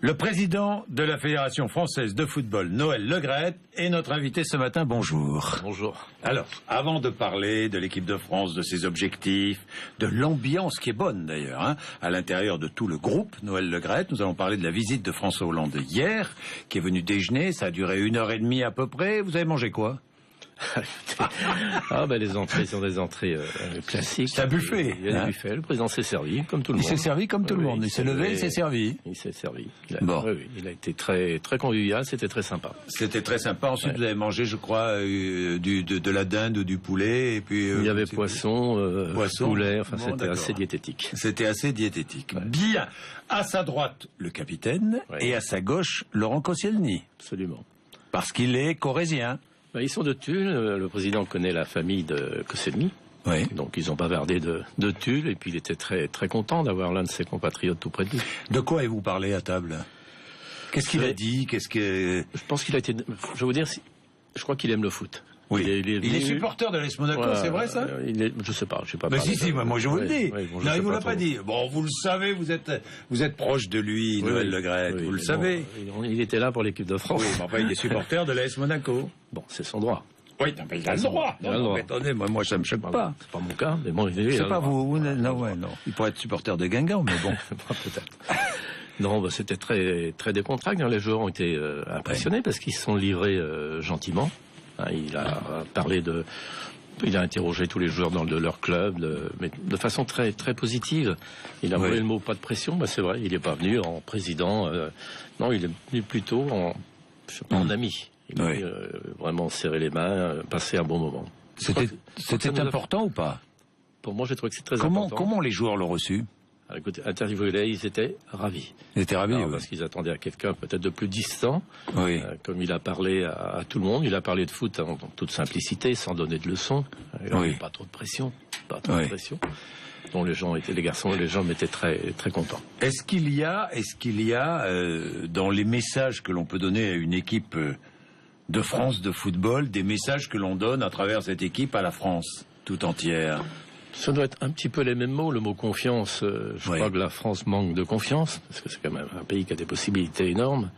Le président de la Fédération française de football, Noël Le Graët, est notre invité ce matin. Bonjour. Bonjour. Alors, avant de parler de l'équipe de France, de ses objectifs, de l'ambiance qui est bonne d'ailleurs, à l'intérieur de tout le groupe Noël Le Graët, nous allons parler de la visite de François Hollande hier, qui est venu déjeuner. Ça a duré 1h30 à peu près. Vous avez mangé quoi? Les entrées sont des entrées classiques. C'est un buffet. Il y a des buffets. Le président s'est servi, comme tout le monde. Il s'est servi comme tout le monde. Il s'est levé, il s'est servi. Il s'est servi. Il a été très, très convivial, c'était très sympa. C'était très sympa. Ensuite, vous avez mangé, je crois, de la dinde ou du poulet. Et puis, il y avait poisson, poulet, c'était assez diététique. C'était assez diététique. Ouais. Bien. À sa droite, le capitaine, et à sa gauche, Laurent Koscielny. Absolument. Parce qu'il est corrézien. Ils sont de Tulle, le président connaît la famille de Koscielny, donc ils ont bavardé de Tulle, et puis il était très, très content d'avoir l'un de ses compatriotes tout près de lui. De quoi avez-vous parlé à table? Qu'est-ce qu'il a dit? Je pense qu'il a été... Je vais vous dire, je crois qu'il aime le foot. Oui. Il est supporter de l'AS Monaco, c'est vrai ça? Je sais pas, je sais pas. Mais si, moi je vous le dis. Non, il vous l'a pas dit. Bon, vous le savez, vous êtes proche de lui, Noël Le Graët, vous le savez. Il était là pour l'équipe de France. Oui, mais enfin, il est supporter de l'AS Monaco. Bon, c'est son droit. Oui, il a le droit. Non, attendez, moi ça me choque pas. C'est pas mon cas, mais bon, c'est pas vous. Non. Il pourrait être supporter de Guingamp, mais bon. Peut-être. Non, c'était très, très décontracté. Les joueurs ont été impressionnés parce qu'ils se sont livrés gentiment. Il a parlé il a interrogé tous les joueurs de leur club, mais de façon très, très positive. Il a volé le mot pas de pression, c'est vrai. Il n'est pas venu en président. Non, il est venu plutôt en ami. Il est venu vraiment serrer les mains, passer un bon moment. C'était important ou pas? Pour moi, j'ai trouvé que c'est très important. Comment les joueurs l'ont reçu? Écoutez, interviewés, ils étaient ravis. Ils étaient ravis, parce qu'ils attendaient à quelqu'un peut-être de plus distant. Comme il a parlé à tout le monde, il a parlé de foot en toute simplicité, sans donner de leçons. Pas trop de pression. Donc les garçons et les hommes étaient très, très contents. Est-ce qu'il y a dans les messages que l'on peut donner à une équipe de France de football, des messages que l'on donne à travers cette équipe à la France tout entière? Ça doit être un petit peu les mêmes mots, le mot confiance. Je crois que la France manque de confiance, parce que c'est quand même un pays qui a des possibilités énormes.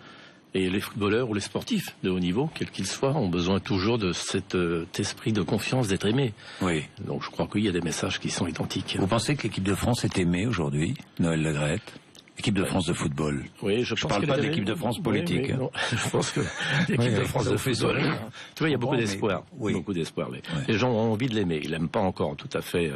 Et les footballeurs ou les sportifs de haut niveau, quels qu'ils soient, ont besoin toujours de cet esprit de confiance, d'être aimé. Donc je crois qu'il y a des messages qui sont identiques. Vous pensez que l'équipe de France est aimée aujourd'hui, Noël Le Graët? L'équipe de France de football. Je parle pas de l'équipe de France politique. Non, je pense que l'équipe de France de football. Tu vois, il y a beaucoup d'espoir. Beaucoup d'espoir. Les gens ont envie de l'aimer. Ils l'aiment pas encore tout à fait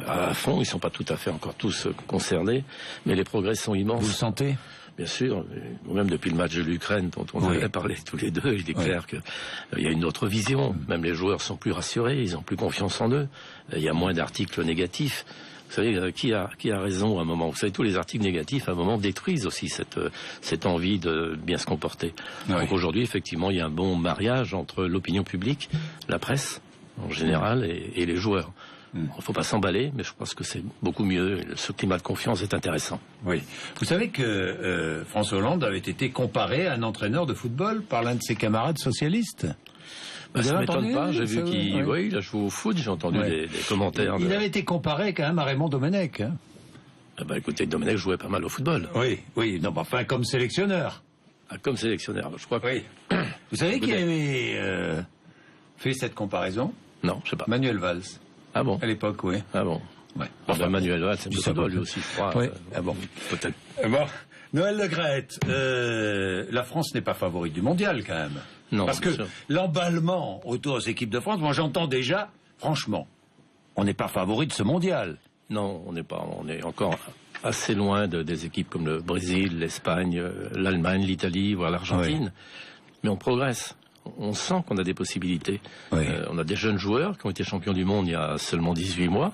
à fond. Ils sont pas tout à fait encore tous concernés. Mais les progrès sont immenses. Vous le sentez? Bien sûr. Même depuis le match de l'Ukraine, dont on avait parlé tous les deux, il est clair qu'il y a une autre vision. Même les joueurs sont plus rassurés. Ils ont plus confiance en eux. Il y a moins d'articles négatifs. Vous savez, qui a raison à un moment? Vous savez, tous les articles négatifs, à un moment, détruisent aussi cette envie de bien se comporter. Donc aujourd'hui, effectivement, il y a un bon mariage entre l'opinion publique, la presse, en général, et les joueurs. Il ne faut pas s'emballer, mais je pense que c'est beaucoup mieux. Ce climat de confiance est intéressant. Oui. Vous savez que François Hollande avait été comparé à un entraîneur de football par l'un de ses camarades socialistes. Ça ne m'étonne pas, j'ai vu qu'il a joué au foot, j'ai entendu des commentaires. Il avait été comparé quand même à Raymond Domenech. Écoutez, Domenech jouait pas mal au football. Enfin comme sélectionneur. Comme sélectionneur, je crois que... Vous savez qui avait fait cette comparaison? Non, je sais pas. Manuel Valls. Ah bon? À l'époque, oui. Ah bon? Manuel Valls, c'est football lui aussi, je crois. Peut-être. Noël Le Graët, la France n'est pas favorite du mondial quand même. Non, parce que l'emballement autour de cette équipe de France, moi j'entends déjà, franchement, on n'est pas favori de ce mondial. Non, on n'est pas. On est encore assez loin des équipes comme le Brésil, l'Espagne, l'Allemagne, l'Italie, voire l'Argentine. Mais on progresse. On sent qu'on a des possibilités. On a des jeunes joueurs qui ont été champions du monde il y a seulement 18 mois,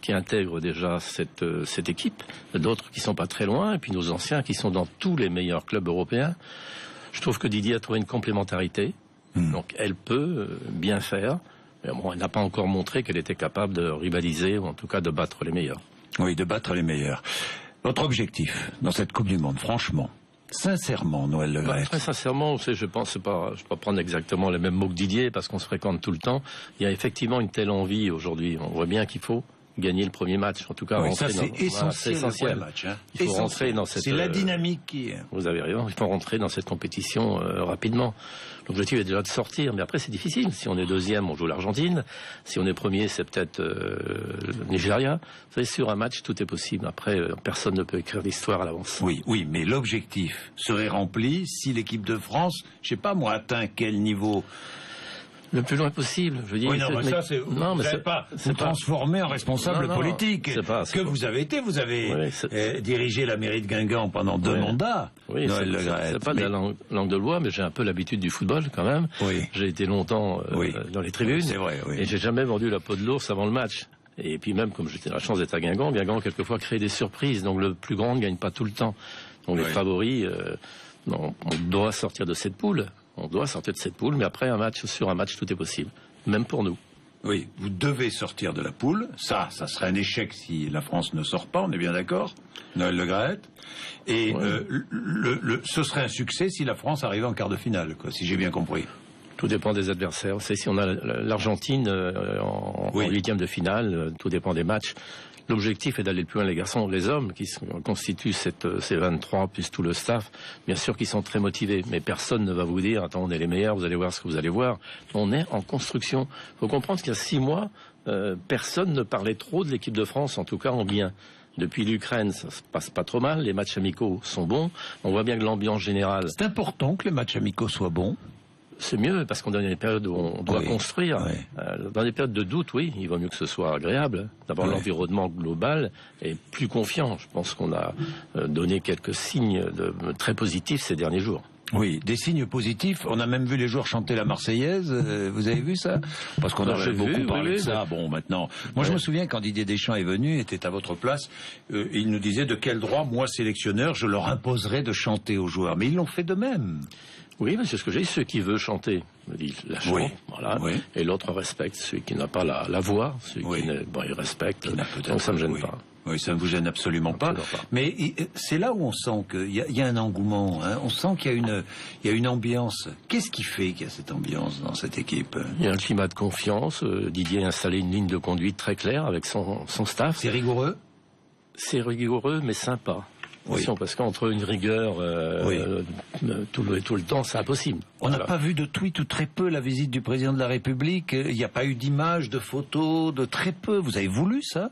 qui intègrent déjà cette équipe. D'autres qui sont pas très loin, et puis nos anciens qui sont dans tous les meilleurs clubs européens. Je trouve que Didier a trouvé une complémentarité. Donc elle peut bien faire. Mais bon, elle n'a pas encore montré qu'elle était capable de rivaliser, ou en tout cas de battre les meilleurs. Oui, de battre les meilleurs. Votre objectif dans cette Coupe du Monde, franchement, sincèrement, Noël Le Graët? Très sincèrement, je pense pas, je ne vais pas prendre exactement les mêmes mots que Didier, parce qu'on se fréquente tout le temps. Il y a effectivement une telle envie aujourd'hui. On voit bien qu'il faut gagner le premier match. En tout cas, ça c'est essentiel. Essentiel. Match, hein. Il faut rentrer dans cette. C'est la dynamique qui. Vous avez raison. Il faut rentrer dans cette compétition rapidement. L'objectif est déjà de sortir, mais après c'est difficile. Si on est deuxième, on joue l'Argentine. Si on est premier, c'est peut-être le Nigeria. Vous savez, sur un match, tout est possible. Après, personne ne peut écrire l'histoire à l'avance. Oui, mais l'objectif serait rempli si l'équipe de France, je sais pas moi, atteint quel niveau. Le plus loin possible, je veux dire. Oui, non, mais ça, vous n'avez pas vous transformer en responsable politique. Vous avez été, vous avez dirigé la mairie de Guingamp pendant 2 mandats. Oui, c'est pas de la langue de loi, mais j'ai un peu l'habitude du football quand même. Oui. J'ai été longtemps dans les tribunes. C'est vrai, oui. Et j'ai jamais vendu la peau de l'ours avant le match. Et puis même, comme j'étais la chance d'être à Guingamp, quelquefois crée des surprises. Donc le plus grand ne gagne pas tout le temps. Donc les favoris, on doit sortir de cette poule. On doit sortir de cette poule, mais après sur un match, tout est possible. Même pour nous. Oui, vous devez sortir de la poule. Ça serait un échec si la France ne sort pas, on est bien d'accord, Noël Le Graët. Et ce serait un succès si la France arrivait en quart de finale, quoi, si j'ai bien compris. Tout dépend des adversaires. C'est si on a l'Argentine en 8e de finale, tout dépend des matchs. L'objectif est d'aller le plus loin, les garçons. Les hommes qui constituent ces 23 plus tout le staff, bien sûr qu'ils sont très motivés, mais personne ne va vous dire « Attends, on est les meilleurs, vous allez voir ce que vous allez voir ». On est en construction. Il faut comprendre qu'il y a 6 mois, personne ne parlait trop de l'équipe de France, en tout cas en bien. Depuis l'Ukraine, ça se passe pas trop mal, les matchs amicaux sont bons. On voit bien que l'ambiance générale... C'est important que les matchs amicaux soient bons. C'est mieux, parce qu'on est dans des périodes où on doit construire. Dans des périodes de doute, oui, il vaut mieux que ce soit agréable. D'abord, l'environnement global est plus confiant. Je pense qu'on a donné quelques signes très positifs ces derniers jours. Oui, des signes positifs. On a même vu les joueurs chanter la Marseillaise. Vous avez vu ça? Parce qu'on a beaucoup parlé de ça. Bon, maintenant, moi je me souviens quand Didier Deschamps est venu, était à votre place, il nous disait de quel droit, moi sélectionneur, je leur imposerais de chanter aux joueurs. Mais ils l'ont fait de même. Oui, mais c'est ce que j'ai dit. Ceux qui veulent chanter, il la chante, voilà. Et l'autre respecte. Celui qui n'a pas la voix, celui qui il respecte. Donc ça ne me gêne pas. Oui, ça ne vous gêne absolument pas. Mais c'est là où on sent qu'il y a un engouement. Hein. On sent qu'il y a une ambiance. Qu'est-ce qui fait qu'il y a cette ambiance dans cette équipe? Il y a un climat de confiance. Didier a installé une ligne de conduite très claire avec son staff. C'est rigoureux? C'est rigoureux, mais sympa. Parce qu'entre une rigueur tout le temps, c'est impossible. On n'a pas vu de tweet ou très peu la visite du président de la République. Il n'y a pas eu d'images, de photos, de très peu. Vous avez voulu ça?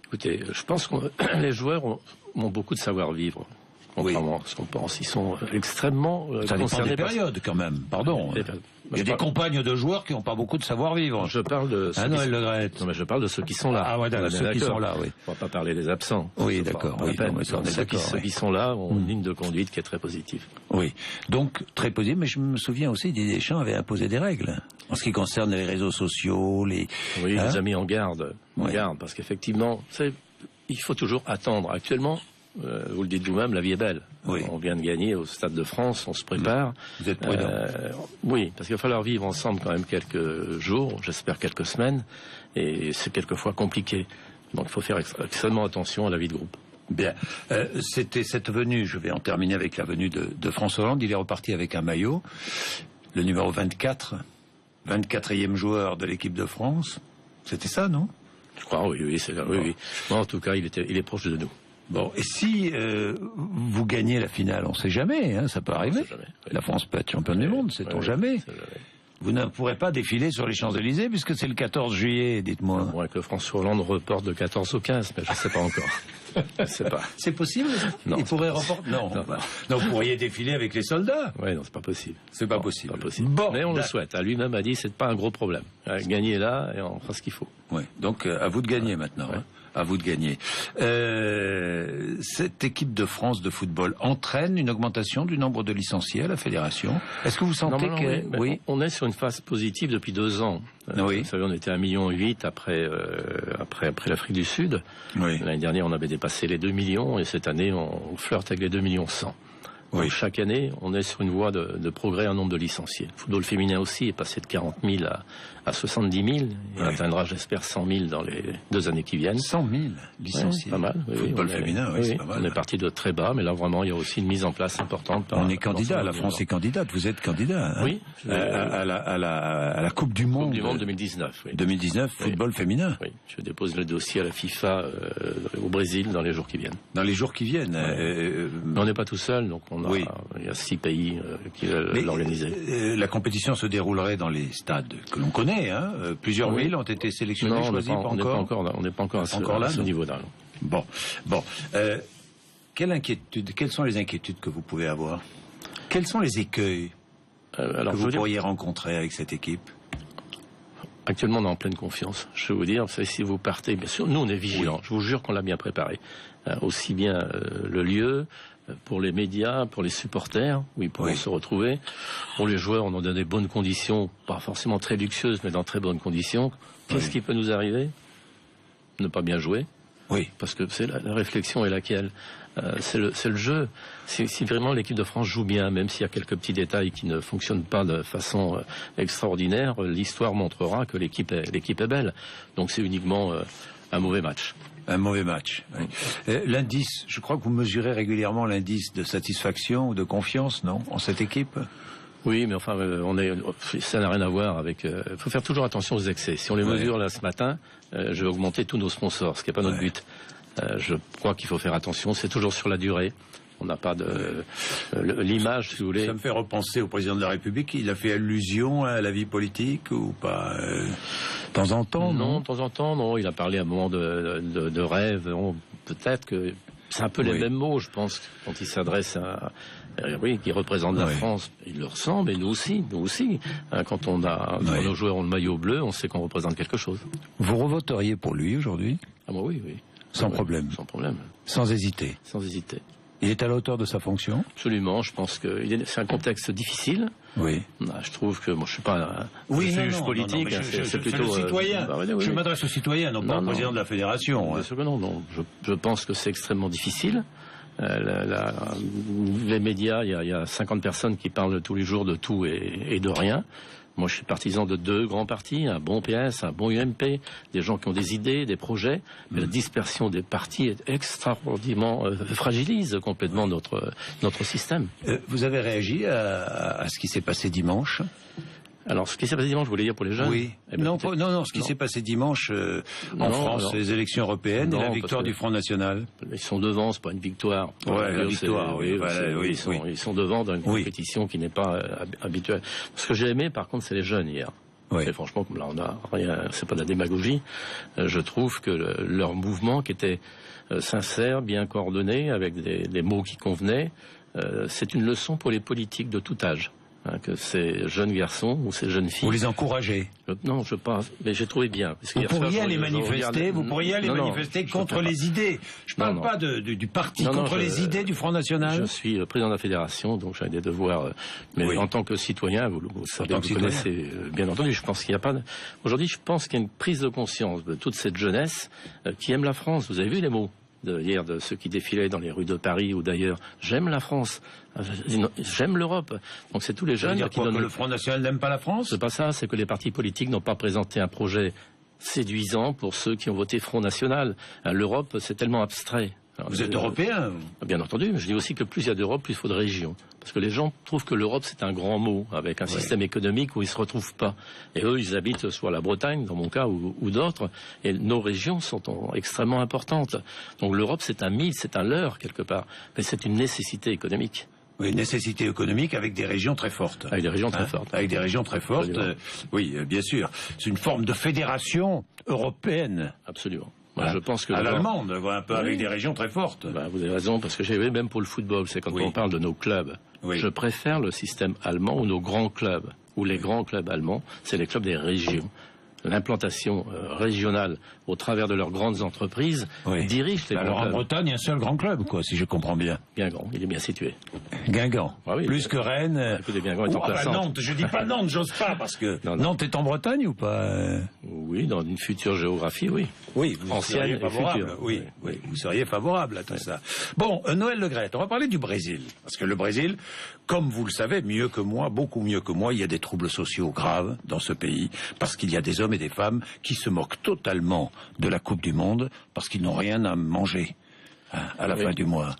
Écoutez, je pense que les joueurs ont beaucoup de savoir-vivre. Contrairement à ce qu'on pense. Ils sont extrêmement concernés. Des périodes quand même, pardon. Il y a des compagnes de joueurs qui n'ont pas beaucoup de savoir-vivre. Je parle de ceux Noël Le Graët. Non, mais je parle de ceux qui sont là. Ah ouais, d'accord, ceux qui sont là, oui. On va pas parler des absents. Oui, d'accord. Ceux qui sont là ont une ligne de conduite qui est très positive. Oui, donc très positive, mais je me souviens aussi, Didier Deschamps avait imposé des règles en ce qui concerne les réseaux sociaux, Oui, il les a mis en garde. Parce qu'effectivement, il faut toujours attendre. Actuellement, vous le dites vous-même, la vie est belle. On vient de gagner au Stade de France, on se prépare. Vous êtes prudent. Oui, parce qu'il va falloir vivre ensemble quand même quelques jours, j'espère quelques semaines, et c'est quelquefois compliqué. Donc il faut faire extrêmement attention à la vie de groupe. Bien. C'était cette venue, je vais en terminer avec la venue de François Hollande. Il est reparti avec un maillot, le numéro 24, 24e joueur de l'équipe de France. C'était ça, non? Je crois, oui, c'est là. Oui. Bon, en tout cas, il est proche de nous. Bon, et si vous gagnez la finale, on ne sait jamais, hein, ça peut arriver. La France peut être championne du monde, sait-on jamais. Vous ne pourrez pas défiler sur les Champs-Élysées puisque c'est le 14 juillet, dites-moi. À moins que François Hollande reporte de 14 au 15, mais je ne sais pas encore. Je sais pas. C'est possible? Non. Il pourrait reporter? Non. Non, vous pourriez défiler avec les soldats? Oui, non, c'est pas possible. C'est pas possible. Bon, mais on le souhaite. Lui-même a dit, c'est pas un gros problème. Gagner là et on fera ce qu'il faut. Oui. Donc à vous de gagner maintenant. Hein. À vous de gagner. Cette équipe de France de football entraîne une augmentation du nombre de licenciés à la fédération. Est-ce que vous sentez que... Oui. On est sur une phase positive depuis 2 ans. Vous savez, on était à 1,8 million après l'Afrique du Sud. L'année dernière, on avait dépassé les 2 millions et cette année, on flirte avec les 2,1 millions. Donc chaque année, on est sur une voie de progrès en nombre de licenciés. Le football féminin aussi est passé de 40 000 à 70 000. Il atteindra, j'espère, 100 000 dans les 2 années qui viennent. 100 000 licenciés. Pas mal. Football féminin, c'est pas mal. On est parti de très bas, mais là vraiment, il y a aussi une mise en place importante. On est candidat, la France est candidate. Vous êtes candidat. Oui. À la Coupe du Monde. Coupe du Monde 2019. Oui. 2019, football féminin. Oui. Je dépose le dossier à la FIFA au Brésil dans les jours qui viennent. Dans les jours qui viennent. Mais on n'est pas tout seul, donc il y a 6 pays qui veulent l'organiser. La compétition se déroulerait dans les stades que l'on connaît. Plusieurs villes ont été sélectionnées, choisies, pas encore. On n'est pas encore à ce niveau-là. Bon. Quelles sont les inquiétudes que vous pouvez avoir? Quels sont les écueils que vous pourriez rencontrer avec cette équipe? Actuellement, on est en pleine confiance. Je vais vous dire, si vous partez, bien sûr, nous on est vigilants. Je vous jure qu'on l'a bien préparé. Aussi bien le lieu, pour les médias, pour les supporters, où ils pourront se retrouver. Pour les joueurs, on en donne des bonnes conditions, pas forcément très luxueuses, mais dans très bonnes conditions. Qu'est-ce qui peut nous arriver? Ne pas bien jouer. Oui. Parce que la réflexion est laquelle? C'est le jeu. Si vraiment l'équipe de France joue bien, même s'il y a quelques petits détails qui ne fonctionnent pas de façon extraordinaire, l'histoire montrera que l'équipe est belle. Donc c'est uniquement un mauvais match. Un mauvais match. Oui. L'indice, je crois que vous mesurez régulièrement l'indice de satisfaction ou de confiance, non, en cette équipe? Oui, mais enfin, ça n'a rien à voir avec... Il faut faire toujours attention aux excès. Si on les mesure là ce matin, je vais augmenter tous nos sponsors, ce qui n'est pas notre but. Je crois qu'il faut faire attention, c'est toujours sur la durée. On n'a pas de... l'image, si vous voulez... Ça me fait repenser au président de la République. Il a fait allusion à la vie politique ou pas de temps en temps? Non, de temps en temps, non. Il a parlé à un moment de rêve. Peut-être que c'est un peu les mêmes mots, je pense, quand il s'adresse à... qui représente la France. Il le ressent, mais nous aussi. Quand nos joueurs ont le maillot bleu, on sait qu'on représente quelque chose. Vous revoteriez pour lui aujourd'hui? Ah moi, oui. Sans problème? Sans problème. Sans hésiter? Sans hésiter. Il est à la hauteur de sa fonction? Absolument, je pense que c'est un contexte difficile. Oui. Je trouve que moi je suis pas un juge politique, c'est plutôt le citoyen. Je m'adresse aux citoyens, non pas au président de la fédération. Bien sûr que non. Je pense que c'est extrêmement difficile. Les médias, il y a 50 personnes qui parlent tous les jours de tout et de rien. Moi, je suis partisan de 2 grands partis, un bon PS, un bon UMP, des gens qui ont des idées, des projets. Mais la dispersion des partis est extraordinairement fragilise complètement notre système. Vous avez réagi à ce qui s'est passé dimanche? Alors, ce qui s'est passé dimanche, vous voulez dire pour les jeunes? Oui. Non, ce qui s'est passé dimanche en France, les élections européennes, et la victoire du Front National. Ils sont devant, c'est pas une victoire. La victoire, ils sont devant dans une compétition qui n'est pas habituelle. Ce que j'ai aimé, par contre, c'est les jeunes hier. Et franchement, comme là, on a rien, c'est pas de la démagogie. Je trouve que leur mouvement, qui était sincère, bien coordonné, avec des mots qui convenaient, c'est une leçon pour les politiques de tout âge. Que ces jeunes garçons ou ces jeunes filles... Vous les encouragez? Non, je pense, mais j'ai trouvé bien. Vous pourriez aller manifester contre les idées. Je ne parle pas du parti, contre les idées du Front National. Je suis président de la fédération, donc j'ai des devoirs. Mais en tant que citoyen, vous savez, vous connaissez bien entendu. Je pense qu'il n'y a pas... Aujourd'hui, je pense qu'il y a une prise de conscience de toute cette jeunesse qui aime la France. Vous avez vu les mots hier de ceux qui défilaient dans les rues de Paris ou d'ailleurs. J'aime la France, j'aime l'Europe. Donc c'est tous les jeunes qui donnent... que le Front National n'aime pas la France? C'est pas ça, c'est que les partis politiques n'ont pas présenté un projet séduisant pour ceux qui ont voté Front National. L'Europe, c'est tellement abstrait. Alors, vous êtes européen? Bien entendu, mais je dis aussi que plus il y a d'Europe, plus il faut de régions. Parce que les gens trouvent que l'Europe, c'est un grand mot, avec un système économique où ils ne se retrouvent pas. Et eux, ils habitent soit la Bretagne, dans mon cas, ou d'autres, et nos régions sont extrêmement importantes. Donc l'Europe, c'est un mythe, c'est un leurre, quelque part. Mais c'est une nécessité économique. Oui, nécessité économique avec des régions très fortes. Avec des régions très fortes. Avec des régions très fortes, oui, bien sûr. C'est une forme de fédération européenne. Absolument. Moi, je pense que à l'allemande, un peu avec des régions très fortes. Vous avez raison, parce que j'ai vu même pour le football, c'est quand on parle de nos clubs. Je préfère le système allemand ou nos grands clubs, ou les grands clubs allemands, c'est les clubs des régions. L'implantation régionale au travers de leurs grandes entreprises dirige les grands clubs. Alors en Bretagne, un seul grand club, si je comprends bien. Guingamp, il est bien situé. Guingamp, plus que Rennes. Guingamp est en place. Nantes, je dis pas Nantes, j'ose pas, parce que Nantes est en Bretagne ou pas? Oui, dans une future géographie, oui. Oui, vous ancienne seriez et favorable. future. Oui, oui, vous seriez favorable à tout ça. Bon, Noël Le Graët, on va parler du Brésil. Parce que le Brésil, comme vous le savez, mieux que moi, beaucoup mieux que moi, il y a des troubles sociaux graves dans ce pays. Parce qu'il y a des hommes et des femmes qui se moquent totalement de la Coupe du Monde parce qu'ils n'ont rien à manger à la fin du mois.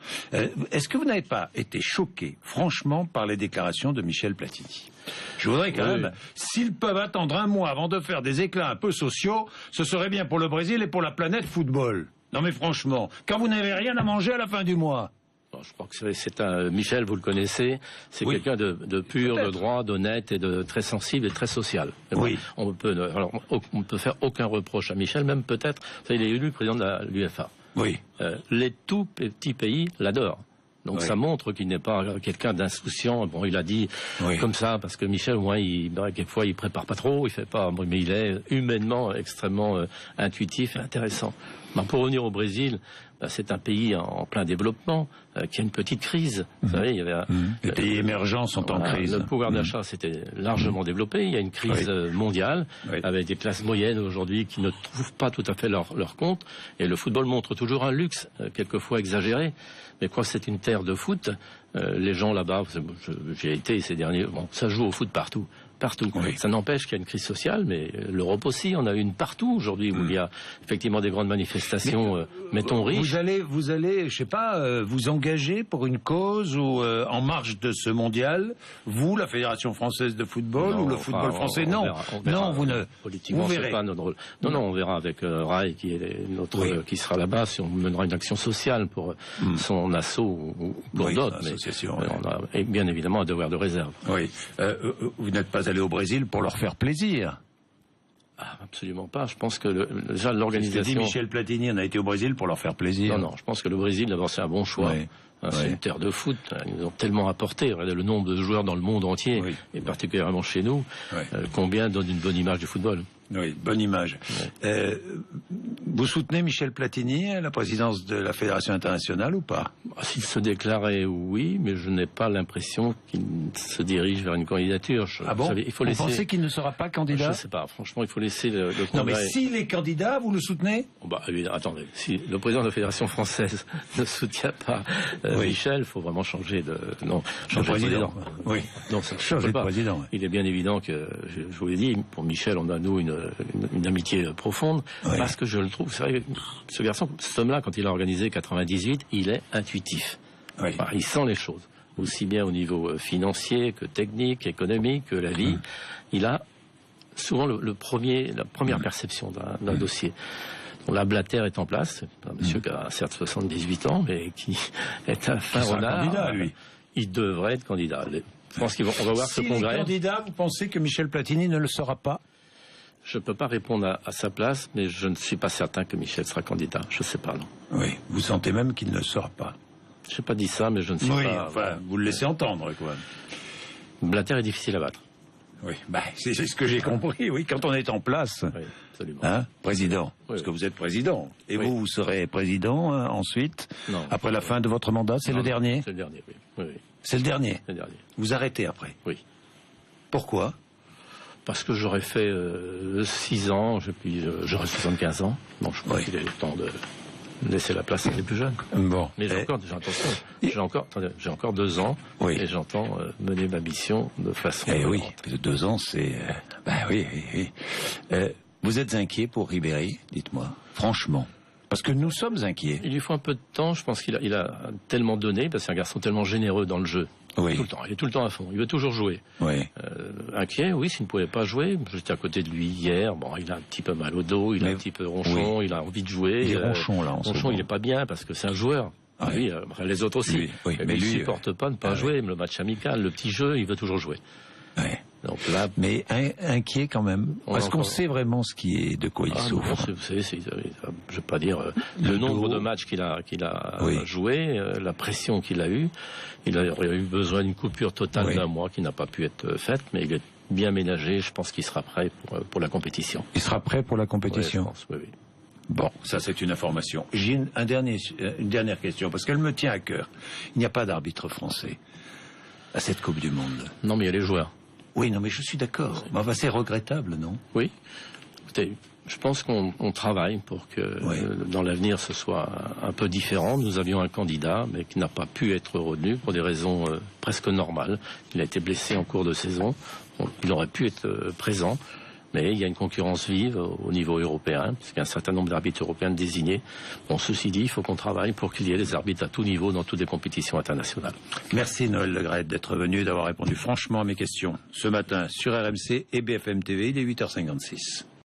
Est-ce que vous n'avez pas été choqué, franchement, par les déclarations de Michel Platini? Je voudrais quand même, s'ils peuvent attendre un mois avant de faire des éclats un peu sociaux, ce serait bien pour le Brésil et pour la planète football. Non mais franchement, quand vous n'avez rien à manger à la fin du mois. Je crois que c'est un Michel, vous le connaissez, c'est quelqu'un de pur, de droit, d'honnête et de très sensible et très social. Oui. On ne peut faire aucun reproche à Michel, même peut-être, il est élu président de l'UEFA. Oui. Les tout petits pays l'adorent. Donc ça montre qu'il n'est pas quelqu'un d'insouciant. Bon, il a dit comme ça parce que Michel, au moins, quelquefois, il prépare pas trop, il fait pas, mais il est humainement extrêmement intuitif et intéressant. Pour revenir au Brésil, c'est un pays en plein développement qui a une petite crise. Vous savez, il y avait les pays émergents sont en crise. Le pouvoir d'achat s'était largement développé. Il y a une crise mondiale avec des classes moyennes aujourd'hui qui ne trouvent pas tout à fait leur compte. Et le football montre toujours un luxe, quelquefois exagéré. Mais quoi, c'est une terre de foot. Les gens là-bas, j'ai été ces derniers, ça joue au foot partout. Oui. Ça n'empêche qu'il y a une crise sociale, mais l'Europe aussi, on a une partout aujourd'hui où il y a effectivement des grandes manifestations, mettons riches. Vous allez, je sais pas, vous engager pour une cause ou en marge de ce mondial, vous, la Fédération française de football ou le football français? On verra, vous ne. Politiquement, c'est pas notre rôle. Non, on verra avec Rai qui sera là-bas si on mènera une action sociale pour son assaut ou pour d'autres. Mais on a bien évidemment un devoir de réserve. Oui. Vous n'êtes pas allé au Brésil pour leur faire plaisir? Absolument pas. Je pense que déjà l'organisation... C'est ce que dit Michel Platini, on a été au Brésil pour leur faire plaisir. Non, je pense que le Brésil, d'abord, c'est un bon choix. C'est une terre de foot. Ils nous ont tellement apporté. Regardez le nombre de joueurs dans le monde entier, et particulièrement chez nous. Combien donnent une bonne image du football? Oui, bonne image. Vous soutenez Michel Platini à la présidence de la Fédération internationale ou pas? S'il se déclarait, oui, mais je n'ai pas l'impression qu'il se dirige vers une candidature. Vous pensez qu'il ne sera pas candidat? Je ne sais pas. Franchement, il faut laisser le congrès... Non, mais s'il est candidat, vous le soutenez? Attendez, si le président de la Fédération française ne soutient pas Michel, il faut vraiment changer de... Non, changer de président. Oui. Non, ça changer de président. Il est bien évident que, je vous l'ai dit, pour Michel, on a, nous, une amitié profonde, parce que je le trouve, c'est vrai, ce garçon, cet homme-là, quand il a organisé 98, il est intuitif. Il sent les choses, aussi bien au niveau financier que technique, économique, que la vie. Il a souvent la première perception d'un dossier. Donc, la Blatter est en place, un monsieur qui a certes 78 ans, mais qui est un fin renard. Candidat, lui. Il devrait être candidat. Je pense qu'on va voir ce congrès. S'il est candidat, vous pensez que Michel Platini ne le sera pas? Je ne peux pas répondre à sa place, mais je ne suis pas certain que Michel sera candidat. Je ne sais pas, non. Oui, vous sentez même qu'il ne le sera pas. Je n'ai pas dit ça, mais je ne sais pas. Oui, enfin, vous le laissez entendre, quoi. Blatter est difficile à battre. Oui, c'est ce que j'ai compris, oui, quand on est en place. Oui, absolument. Président, parce que vous êtes président. Et vous serez président ensuite, après la fin de votre mandat, c'est le dernier? C'est le dernier, oui. C'est le dernier? C'est le dernier. Vous arrêtez après? Oui. Pourquoi? Parce que j'aurais fait 6 ans, puis j'aurais 75 ans. Donc je crois qu'il est temps de laisser la place à des plus jeunes. Bon. Mais j'ai encore 2 ans et j'entends mener ma mission de façon... oui, 2 ans, c'est... oui. Vous êtes inquiet pour Ribéry, dites-moi, franchement? Parce que nous sommes inquiets. Il lui faut un peu de temps, je pense qu'il a tellement donné, parce que c'est un garçon tellement généreux dans le jeu. Tout le temps, il est tout le temps à fond, il veut toujours jouer. Inquiet, oui, s'il ne pouvait pas jouer. J'étais à côté de lui hier, il a un petit peu mal au dos, il a un petit peu ronchon, il a envie de jouer. Il est ronchon, là, ronchon, il n'est pas bien, parce que c'est un joueur. Lui, les autres aussi. Mais lui, il ne supporte pas de ne pas jouer, le match amical, le petit jeu, il veut toujours jouer. Donc là, mais inquiet quand même, parce qu'on sait vraiment de quoi il souffre. Vous savez, je ne vais pas dire le nombre de matchs qu'il a joué, la pression qu'il a eue. Il aurait eu besoin d'une coupure totale d'1 mois qui n'a pas pu être faite, mais il est bien ménagé. Je pense qu'il sera prêt pour la compétition. Il sera prêt pour la compétition? Je pense, oui. Bon, ça c'est une information. J'ai une dernière question, parce qu'elle me tient à cœur. Il n'y a pas d'arbitre français à cette Coupe du Monde. Non, mais il y a les joueurs. Oui, non, mais je suis d'accord. C'est regrettable, non? Oui. Je pense qu'on travaille pour que dans l'avenir ce soit un peu différent. Nous avions un candidat, mais qui n'a pas pu être retenu pour des raisons presque normales. Il a été blessé en cours de saison. Il aurait pu être présent, mais il y a une concurrence vive au niveau européen, puisqu'il y a un certain nombre d'arbitres européens désignés. Bon, ceci dit, il faut qu'on travaille pour qu'il y ait des arbitres à tout niveau dans toutes les compétitions internationales. Merci Noël Le Graët d'être venu, d'avoir répondu franchement à mes questions ce matin sur RMC et BFM TV. Il est 8h56.